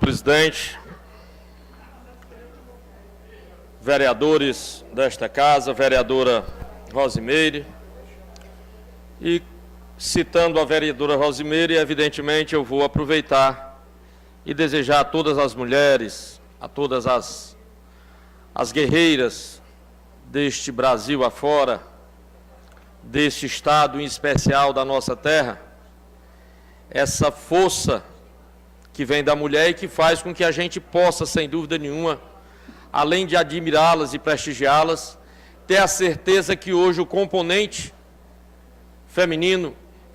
presidente, vereadores desta casa, vereadora Rosimeire, e citando a vereadora Rosimeire, evidentemente eu vou aproveitar e desejar a todas as mulheres, a todas as guerreiras deste Brasil afora, deste estado em especial da nossa terra, essa força que vem da mulher e que faz com que a gente possa, sem dúvida nenhuma, além de admirá-las e prestigiá-las, ter a certeza que hoje o componente feminino,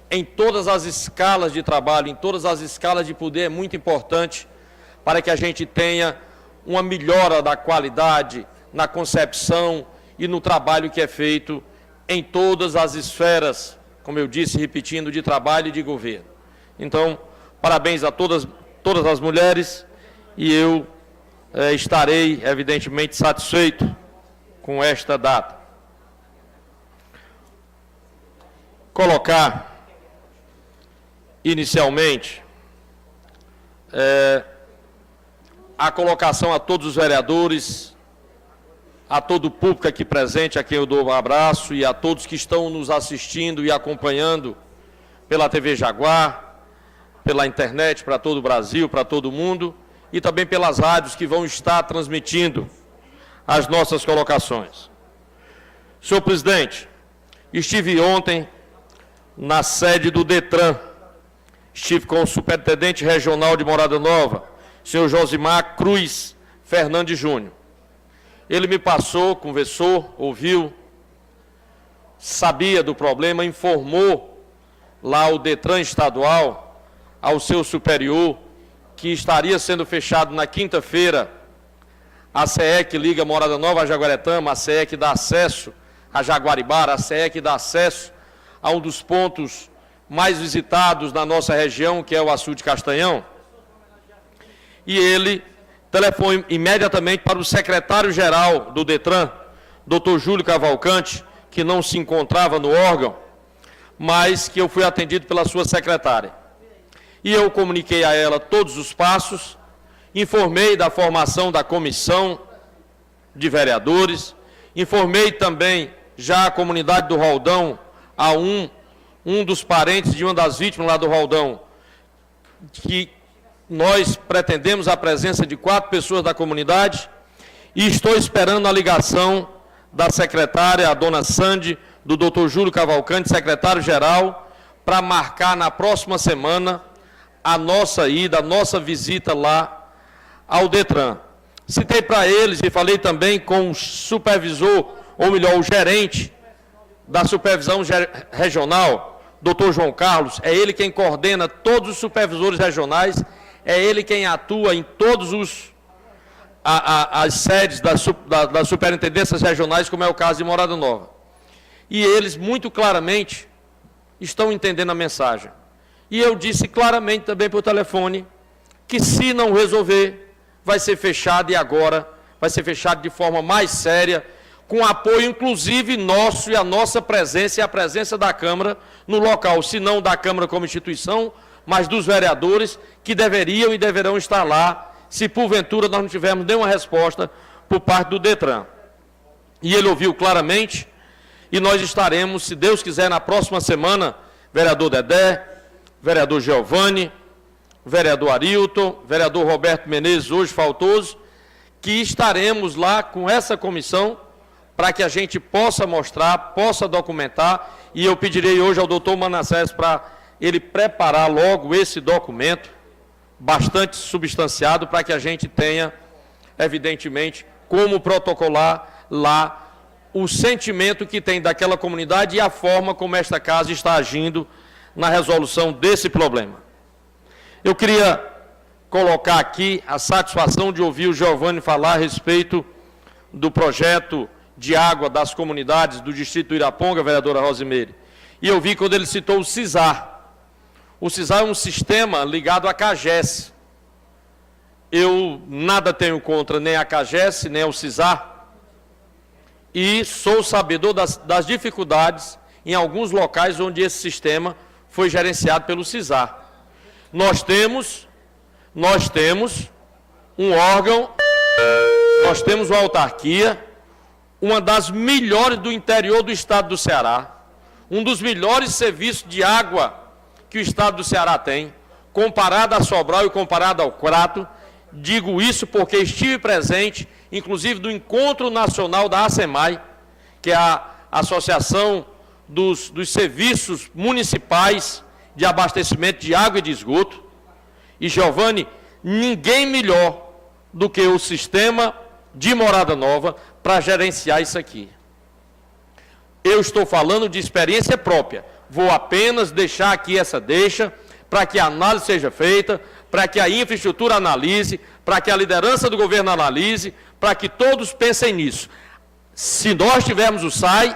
em todas as escalas de trabalho, em todas as escalas de poder, é muito importante para que a gente tenha uma melhora da qualidade na concepção e no trabalho que é feito em todas as esferas, como eu disse, repetindo, de trabalho e de governo. Então, parabéns a todas as mulheres, e eu estarei, evidentemente, satisfeito com esta data. Colocar, inicialmente, a colocação a todos os vereadores, a todo o público aqui presente, a quem eu dou um abraço, e a todos que estão nos assistindo e acompanhando pela TV Jaguar, pela internet, para todo o Brasil, para todo o mundo, e também pelas rádios que vão estar transmitindo as nossas colocações. Senhor presidente, estive ontem na sede do DETRAN, estive com o superintendente regional de Morada Nova, senhor Josimar Cruz Fernandes Júnior. Ele me passou, conversou, ouviu, sabia do problema, informou lá o DETRAN estadual, ao seu superior, que estaria sendo fechado na quinta-feira a CE que liga Morada Nova a Jaguaretama, a CE que dá acesso a Jaguaribara, a CE que dá acesso a um dos pontos mais visitados na nossa região, que é o Açude Castanhão. E ele telefonou imediatamente para o secretário-geral do DETRAN, doutor Júlio Cavalcante, que não se encontrava no órgão, mas que eu fui atendido pela sua secretária. E eu comuniquei a ela todos os passos, informei da formação da comissão de vereadores, informei também já a comunidade do Roldão, a um dos parentes de uma das vítimas lá do Roldão, que nós pretendemos a presença de 4 pessoas da comunidade, e estou esperando a ligação da secretária, a dona Sandy, do doutor Júlio Cavalcante, secretário-geral, para marcar na próxima semana a nossa ida, a nossa visita lá ao DETRAN. Citei para eles e falei também com o supervisor, ou melhor, o gerente da supervisão regional, doutor João Carlos. É ele quem coordena todos os supervisores regionais, é ele quem atua em todos as sedes das superintendências regionais, como é o caso de Morada Nova. E eles, muito claramente, estão entendendo a mensagem. E eu disse claramente também por telefone que, se não resolver, vai ser fechado, e agora vai ser fechado de forma mais séria, com apoio inclusive nosso e a nossa presença e a presença da Câmara no local, se não da Câmara como instituição, mas dos vereadores que deveriam e deverão estar lá, se porventura nós não tivermos nenhuma resposta por parte do DETRAN. E ele ouviu claramente, e nós estaremos, se Deus quiser, na próxima semana, vereador Dedé, vereador Giovanni, vereador Arilton, vereador Roberto Menezes, hoje faltoso, que estaremos lá com essa comissão para que a gente possa mostrar, possa documentar, e eu pedirei hoje ao doutor Manassés para ele preparar logo esse documento, bastante substanciado, para que a gente tenha, evidentemente, como protocolar lá o sentimento que tem daquela comunidade e a forma como esta casa está agindo na resolução desse problema. Eu queria colocar aqui a satisfação de ouvir o Giovanni falar a respeito do projeto de água das comunidades do distrito do Iraponga, vereadora Rosimeire. E eu vi quando ele citou o CISAR. O CISAR é um sistema ligado à CAGES. Eu nada tenho contra nem a CAGES, nem o CISAR, e sou sabedor das dificuldades em alguns locais onde esse sistema foi gerenciado pelo CISAR. Nós temos um órgão, nós temos uma autarquia, uma das melhores do interior do estado do Ceará, um dos melhores serviços de água que o estado do Ceará tem, comparado a Sobral e comparado ao Crato. Digo isso porque estive presente, inclusive, do Encontro Nacional da ACEMAI, que é a Associação dos Serviços Municipais de Abastecimento de Água e de Esgoto. E, Giovanni, ninguém melhor do que o sistema de Morada Nova para gerenciar isso aqui. Eu estou falando de experiência própria. Vou apenas deixar aqui essa deixa para que a análise seja feita, para que a infraestrutura analise, para que a liderança do governo analise, para que todos pensem nisso. Se nós tivermos o SAI,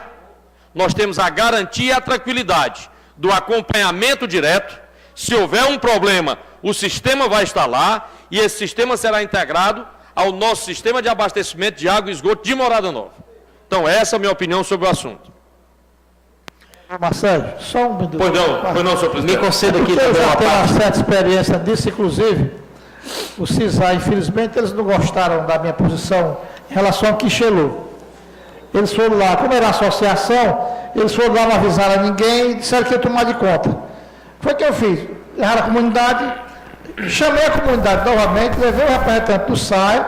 nós temos a garantia e a tranquilidade do acompanhamento direto. Se houver um problema, o sistema vai estar lá e esse sistema será integrado ao nosso sistema de abastecimento de água e esgoto de Morada Nova. Então, essa é a minha opinião sobre o assunto. Marcelo, só um minuto. Pois não, senhor presidente. Me conceda aqui também. Eu já tenho uma parte. certa experiência disso, inclusive, o CISA, infelizmente, eles não gostaram da minha posição em relação ao Quixelô. Eles foram lá, como era associação, eles foram lá, não avisaram a ninguém e disseram que ia tomar de conta. Foi o que eu fiz. Erraram a comunidade, chamei a comunidade novamente, levei o representante do SAI.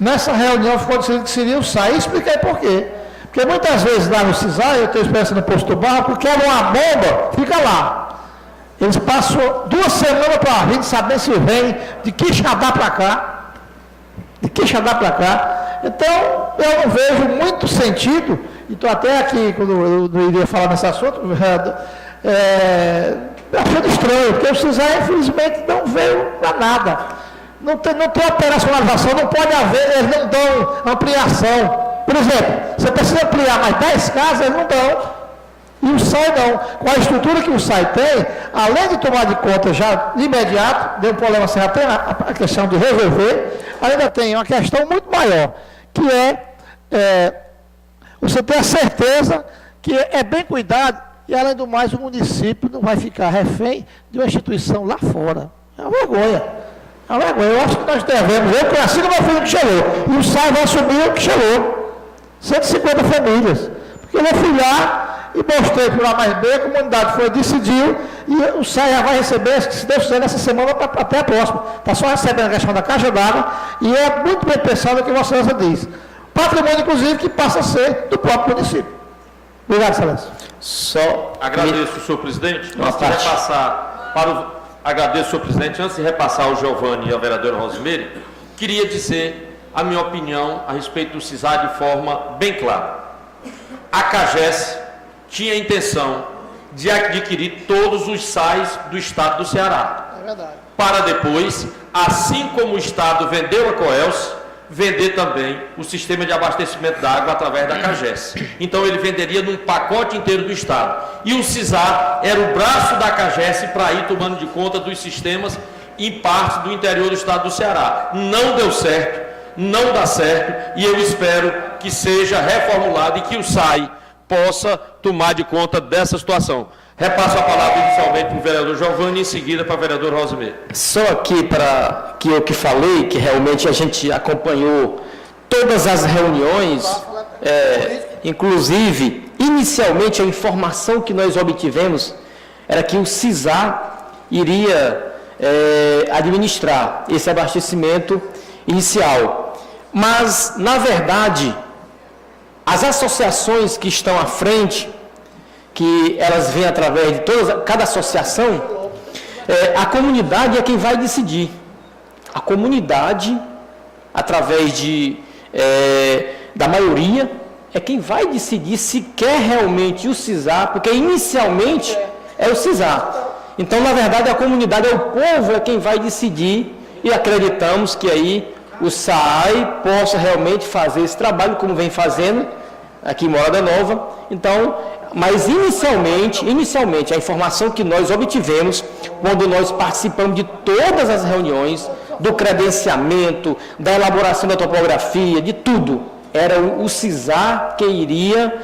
Nessa reunião ficou decidido que seria o SAI e expliquei por quê. Porque muitas vezes lá no CISAI, eu tenho experiência no posto do barro, porque era uma bomba, fica lá. Eles passam 2 semanas para a gente saber se vem de Quixadá para cá. De Quixadá para cá. Então, eu não vejo muito sentido, e estou até aqui, quando eu não iria falar nesse assunto, achando estranho, porque o CISAI, infelizmente, não veio para nada. Não tem operacionalização, não pode haver, eles não dão ampliação. Por exemplo, você precisa ampliar mais 10 casas, eles não dão. E o SAI não. Com a estrutura que o SAI tem, além de tomar de conta já de imediato, deu um problema, você já tem a questão de resolver, ainda tem uma questão muito maior, que você ter a certeza que é bem cuidado e, além do mais, o município não vai ficar refém de uma instituição lá fora. É uma vergonha. É uma vergonha. Eu acho que nós devemos, eu conheci como eu fiz o que chegou, e o SAI vai assumir o que chegou. 150 famílias. Porque eu fui lá e mostrei por A mais B, a comunidade foi, decidiu, e o SAI já vai receber, se Deus quiser, nessa semana até a próxima. Está só recebendo a questão da caixa d'água, e é muito bem pensado o que Vossa Excelência diz. Patrimônio, inclusive, que passa a ser do próprio município. Obrigado, Excelência. Só agradeço, senhor presidente. Agradeço, senhor presidente. Antes de repassar ao Giovanni e ao vereador Rosimeire, queria dizer a minha opinião a respeito do CISAI de forma bem clara. A CAGES tinha a intenção de adquirir todos os SAIs do estado do Ceará. É verdade. Para depois, assim como o estado vendeu a Coelce, vender também o sistema de abastecimento da água através da CAGES. Então, ele venderia num pacote inteiro do estado. E o CISAI era o braço da CAGES para ir tomando de conta dos sistemas em parte do interior do estado do Ceará. Não deu certo. Não dá certo, e eu espero que seja reformulado e que o SAI possa tomar de conta dessa situação. Repasso a palavra inicialmente para o vereador Giovanni e em seguida para o vereador Rosimeire. Só aqui para que eu que falei, que realmente a gente acompanhou todas as reuniões, inclusive, inicialmente a informação que nós obtivemos era que o CISA iria administrar esse abastecimento inicial. Mas, na verdade, as associações que estão à frente, que elas vêm através de cada associação, a comunidade é quem vai decidir. A comunidade, através da maioria, é quem vai decidir se quer realmente o CISA, porque inicialmente é o CISA. Então, na verdade, a comunidade, o povo é quem vai decidir, e acreditamos que aí o SAI possa realmente fazer esse trabalho, como vem fazendo aqui em Morada Nova. Então, mas inicialmente, a informação que nós obtivemos, quando nós participamos de todas as reuniões, do credenciamento, da elaboração da topografia, de tudo, era o CISA que iria,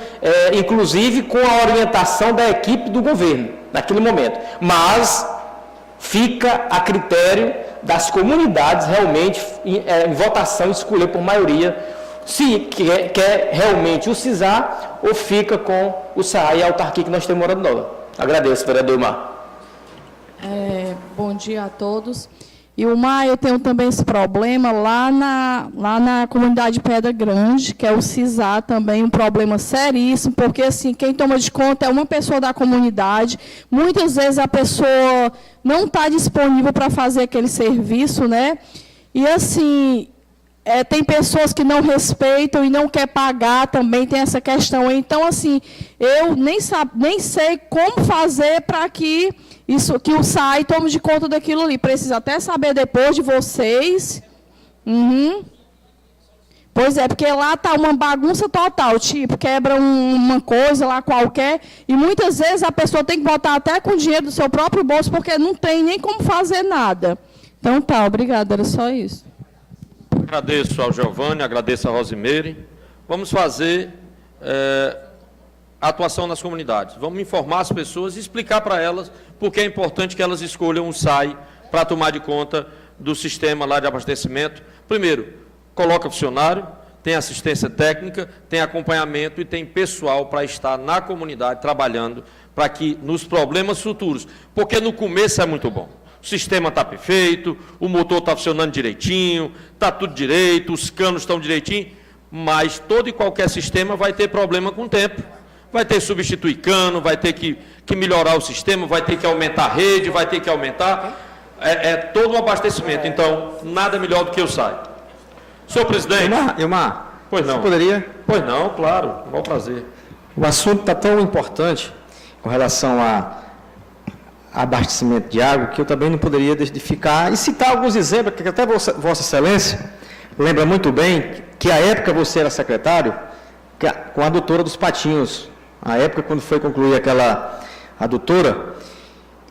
inclusive com a orientação da equipe do governo, naquele momento. Mas fica a critério das comunidades realmente em votação escolher por maioria se quer realmente o CISAR ou fica com o SAAI e a autarquia que nós temos Morada Nova. Agradeço, vereador Ilmar. Bom dia a todos. Ilmar, eu tenho também esse problema lá na comunidade Pedra Grande, que é o CISAR também, um problema seríssimo, porque assim, quem toma de conta é uma pessoa da comunidade, muitas vezes a pessoa não está disponível para fazer aquele serviço, né? E assim, tem pessoas que não respeitam e não quer pagar também, tem essa questão. Então, assim, eu nem sei como fazer para que o SAAI tome de conta daquilo ali. Preciso até saber depois de vocês. Pois é, porque lá está uma bagunça total, tipo, quebra uma coisa lá qualquer, e muitas vezes a pessoa tem que botar até com o dinheiro do seu próprio bolso, porque não tem nem como fazer nada. Então tá, obrigada, era só isso. Agradeço ao Giovanni, agradeço a Rosimeire. Vamos fazer atuação nas comunidades. Vamos informar as pessoas e explicar para elas por que é importante que elas escolham o SAAI para tomar de conta do sistema lá de abastecimento. Primeiro, coloca funcionário, tem assistência técnica, tem acompanhamento e tem pessoal para estar na comunidade trabalhando para que nos problemas futuros, porque no começo é muito bom. O sistema está perfeito, o motor está funcionando direitinho, está tudo direito, os canos estão direitinho, mas todo e qualquer sistema vai ter problema com o tempo. Vai ter que substituir cano, vai ter que melhorar o sistema, vai ter que aumentar a rede, vai ter que aumentar. Todo um abastecimento. Então, nada melhor do que o SAAI. Senhor presidente. Ilmar, pois não. Você poderia? Pois não, claro, com o prazer. O assunto está tão importante com relação a abastecimento de água que eu também não poderia deixar de ficar e citar alguns exemplos, que até Vossa Excelência lembra muito bem que a época você era secretário com a adutora dos Patinhos, a época quando foi concluir aquela adutora,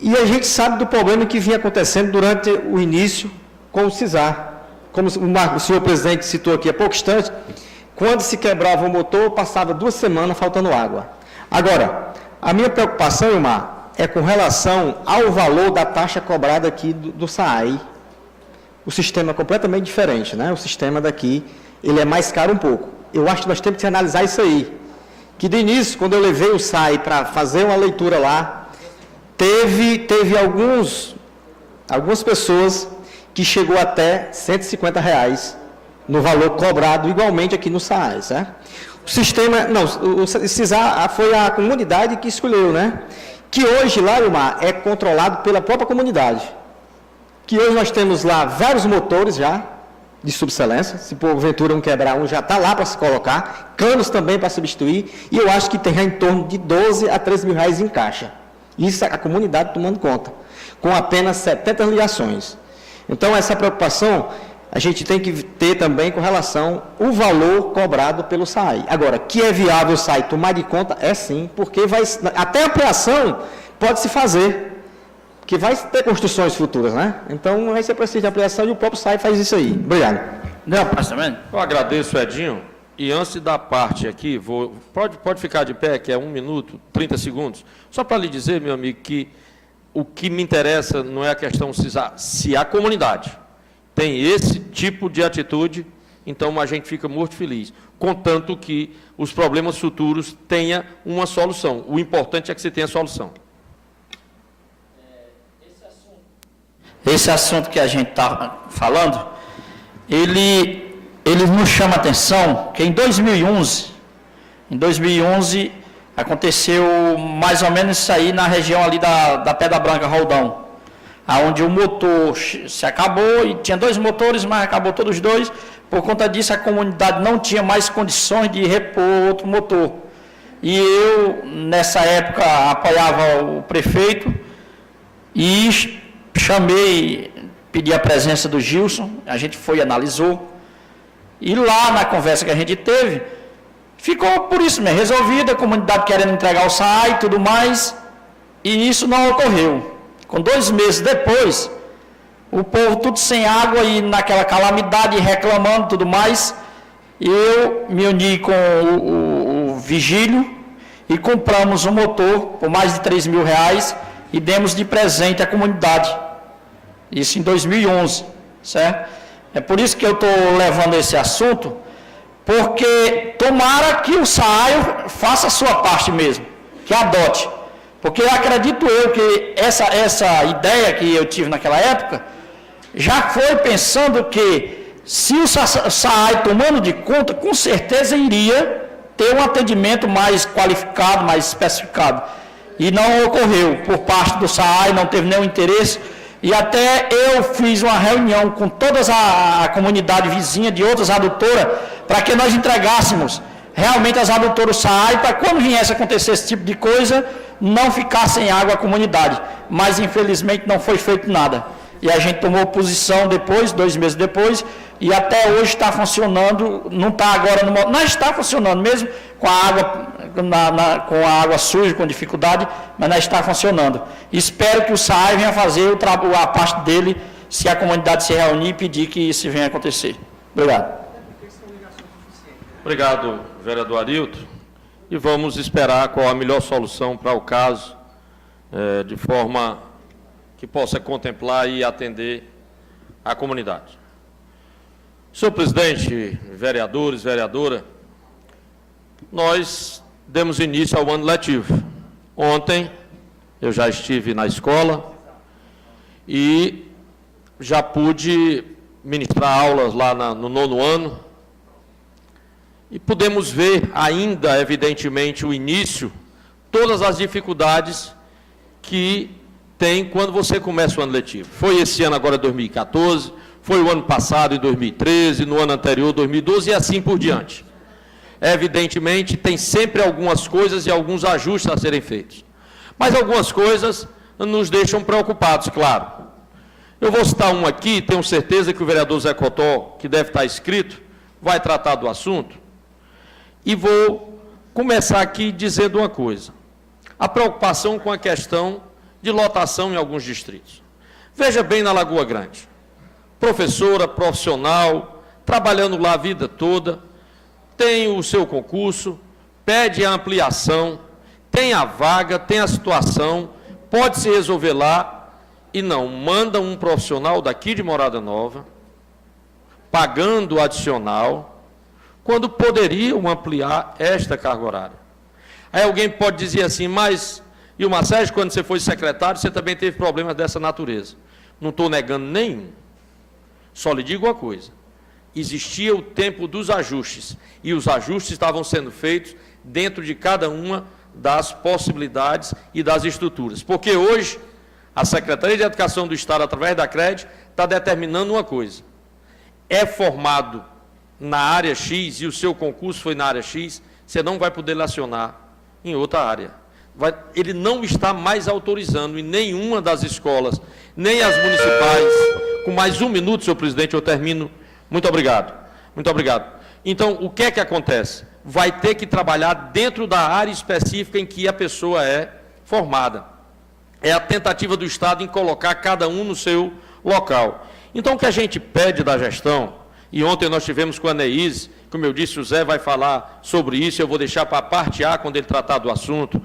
e a gente sabe do problema que vinha acontecendo durante o início com o CISAR. Como o senhor presidente citou aqui há pouco instante, quando se quebrava o motor, passava 2 semanas faltando água. Agora, a minha preocupação, Ilmar, é com relação ao valor da taxa cobrada aqui do SAAI. O sistema é completamente diferente, né? O sistema daqui, ele é mais caro um pouco. Eu acho que nós temos que analisar isso aí. Que de início, quando eu levei o SAAI para fazer uma leitura lá, teve algumas pessoas que chegou até R$150 no valor cobrado igualmente aqui no SAAI, certo? O sistema, não, o CISAR foi a comunidade que escolheu, né? Que hoje lá, Ilmar, é controlado pela própria comunidade. Que hoje nós temos lá vários motores já, de subexcelência, se porventura um quebrar um, já está lá para se colocar, canos também para substituir, e eu acho que tem em torno de 12 a 13 mil reais em caixa. Isso a comunidade tomando conta, com apenas 70 ligações. Então, essa preocupação a gente tem que ter também com relação ao valor cobrado pelo SAAI. Agora, que é viável o SAAI tomar de conta, é sim, porque até a ampliação pode se fazer, que vai ter construções futuras, né? Então, aí você precisa de ampliação e o próprio SAAI faz isso aí. Obrigado. Não, pastor. Eu agradeço, Edinho. E antes da parte aqui, pode ficar de pé, que é 1 minuto, 30 segundos. Só para lhe dizer, meu amigo, que o que me interessa não é a questão se a comunidade tem esse tipo de atitude, então a gente fica muito feliz, contanto que os problemas futuros tenham uma solução. O importante é que você tenha a solução. Esse assunto que a gente está falando, ele nos chama a atenção que em 2011 aconteceu mais ou menos isso aí na região ali da Pedra Branca, Roldão, onde o motor se acabou, e tinha 2 motores, mas acabou todos os 2, por conta disso a comunidade não tinha mais condições de repor outro motor. E eu, nessa época, apoiava o prefeito e pedi a presença do Gilson, a gente foi, analisou, e lá na conversa que a gente teve, ficou por isso mesmo, resolvida, a comunidade querendo entregar o SAAI e tudo mais, e isso não ocorreu. Com 2 meses depois, o povo tudo sem água e naquela calamidade, reclamando tudo mais, eu me uni com o Vigílio e compramos um motor por mais de R$3 mil e demos de presente à comunidade. Isso em 2011, certo? É por isso que eu estou levando esse assunto, porque tomara que o SAAI faça a sua parte mesmo, que adote. Porque eu acredito que essa ideia que eu tive naquela época, já foi pensando que se o SAAI tomando de conta, com certeza iria ter um atendimento mais qualificado, mais especificado. E não ocorreu por parte do SAAI, não teve nenhum interesse. E até eu fiz uma reunião com toda a comunidade vizinha de outras adutoras, para que nós entregássemos realmente as adutoras SAAI, para quando viesse acontecer esse tipo de coisa, não ficar sem água a comunidade. Mas infelizmente não foi feito nada. E a gente tomou posição depois, 2 meses depois, e até hoje está funcionando, não está agora, não está funcionando mesmo com a água, com a água suja, com dificuldade, mas não está funcionando. Espero que o SAAI venha fazer a parte dele, se a comunidade se reunir e pedir que isso venha acontecer. Obrigado. Obrigado, vereador Arilton. E vamos esperar qual a melhor solução para o caso, de forma que possa contemplar e atender a comunidade. Senhor presidente, vereadores, vereadora, nós demos início ao ano letivo. Ontem eu já estive na escola e já pude ministrar aulas lá no 9º ano e pudemos ver ainda, evidentemente, o início, todas as dificuldades que tem quando você começa o ano letivo. Foi esse ano agora 2014, foi o ano passado em 2013, no ano anterior 2012 e assim por diante. Evidentemente, tem sempre algumas coisas e alguns ajustes a serem feitos. Mas algumas coisas nos deixam preocupados, claro. Eu vou citar um aqui, tenho certeza que o vereador Zé Cotó, que deve estar inscrito, vai tratar do assunto. E vou começar aqui dizendo uma coisa. A preocupação com a questão de lotação em alguns distritos. Veja bem na Lagoa Grande. Professora, profissional, trabalhando lá a vida toda, tem o seu concurso, pede a ampliação, tem a vaga, tem a situação, pode se resolver lá e não manda um profissional daqui de Morada Nova, pagando adicional, quando poderiam ampliar esta carga horária. Aí alguém pode dizer assim, mas... E o Sérgio, quando você foi secretário, você também teve problemas dessa natureza. Não estou negando nenhum. Só lhe digo uma coisa. Existia o tempo dos ajustes. E os ajustes estavam sendo feitos dentro de cada uma das possibilidades e das estruturas. Porque hoje, a Secretaria de Educação do Estado, através da CRED, está determinando uma coisa. É formado na área X e o seu concurso foi na área X, você não vai poder lecionar em outra área. Ele não está mais autorizando em nenhuma das escolas, nem as municipais. Com mais 1 minuto, senhor presidente, eu termino. Muito obrigado. Muito obrigado. Então, o que é que acontece? Vai ter que trabalhar dentro da área específica em que a pessoa é formada. É a tentativa do Estado em colocar cada um no seu local. Então, o que a gente pede da gestão, e ontem nós tivemos com a Neise, como eu disse, o Zé vai falar sobre isso, eu vou deixar para a parte A quando ele tratar do assunto.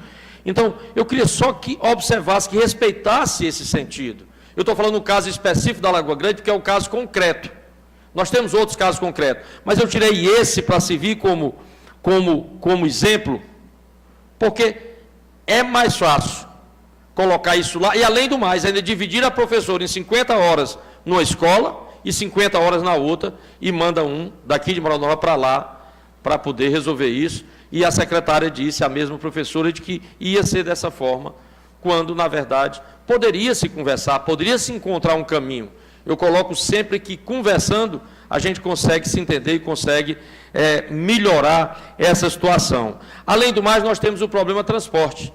Então, eu queria só que observasse, que respeitasse esse sentido. Eu estou falando no caso específico da Lagoa Grande, porque é um caso concreto. Nós temos outros casos concretos, mas eu tirei esse para servir como exemplo, porque é mais fácil colocar isso lá, e além do mais, ainda dividir a professora em 50 horas numa escola e 50 horas na outra, e manda um daqui de Morada Nova para lá, para poder resolver isso. E a secretária disse, a mesma professora, de que ia ser dessa forma, quando, na verdade, poderia se conversar, poderia se encontrar um caminho. Eu coloco sempre que, conversando, a gente consegue se entender e consegue melhorar essa situação. Além do mais, nós temos o problema transporte.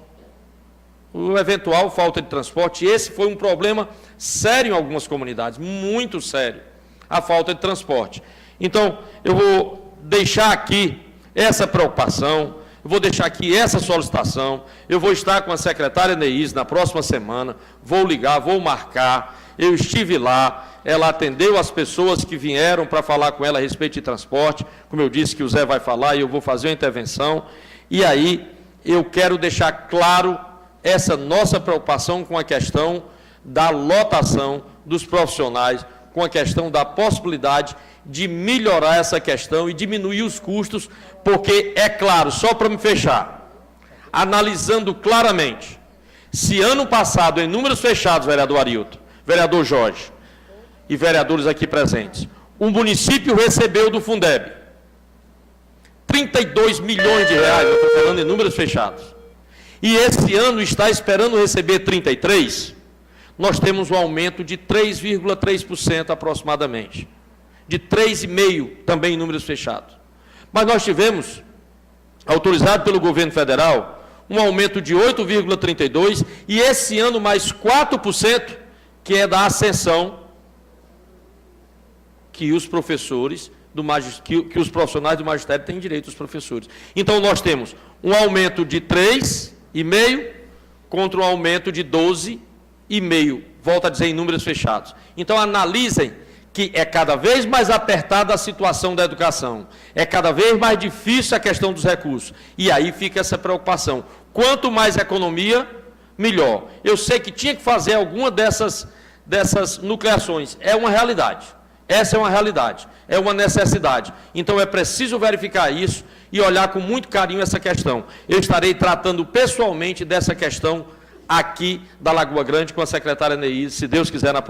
O eventual falta de transporte, esse foi um problema sério em algumas comunidades, muito sério, a falta de transporte. Então, eu vou deixar aqui essa preocupação, eu vou deixar aqui essa solicitação, eu vou estar com a secretária Neise na próxima semana, vou ligar, vou marcar, eu estive lá, ela atendeu as pessoas que vieram para falar com ela a respeito de transporte, como eu disse que o Zé vai falar e eu vou fazer uma intervenção, e aí eu quero deixar claro essa nossa preocupação com a questão da lotação dos profissionais, com a questão da possibilidade de melhorar essa questão e diminuir os custos, porque, é claro, só para me fechar, analisando claramente, se ano passado, em números fechados, vereador Arilton, vereador Jorge e vereadores aqui presentes, o município recebeu do Fundeb 32 milhões de reais, eu estou falando em números fechados, e esse ano está esperando receber 33, nós temos um aumento de 3,3% aproximadamente, de 3,5% também em números fechados. Mas nós tivemos, autorizado pelo governo federal, um aumento de 8,32% e esse ano mais 4%, que é da ascensão que os professores, que os profissionais do magistério têm direito, os professores. Então, nós temos um aumento de 3,5% contra um aumento de 12,5%, volto a dizer, em números fechados. Então, analisem que é cada vez mais apertada a situação da educação, é cada vez mais difícil a questão dos recursos, e aí fica essa preocupação. Quanto mais economia, melhor. Eu sei que tinha que fazer alguma dessas nucleações, é uma realidade. Essa é uma realidade, é uma necessidade. Então, é preciso verificar isso e olhar com muito carinho essa questão. Eu estarei tratando pessoalmente dessa questão aqui da Lagoa Grande com a secretária Neide, se Deus quiser, na próxima.